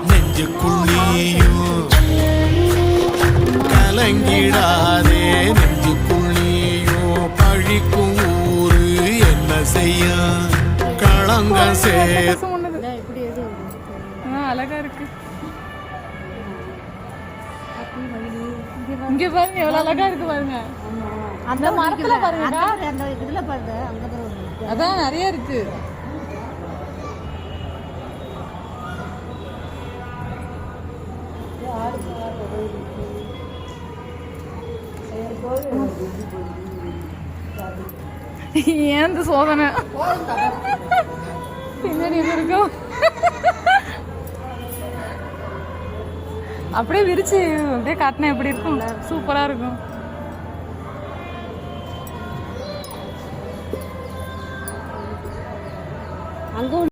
நெஞ்சுக்குள்ளியும் கலங்கிடாதே, நெஞ்சுக்குள்ளியும் பழிக்கும் ஊரு என்ன செய்ய களங்க சே. அழகா இருக்கு. இங்க பாருங்க எவ்வளவு அழகா இருக்கு பாருங்க. அந்த மரத்துல பாருங்க, அதான் நிறைய இருக்கு. ஏன் சோதனை பின்னாடி இருக்கும். அப்படியே விரிச்சு அப்படியே காட்டினா எப்படி இருக்கும்? சூப்பரா இருக்கும். அங்க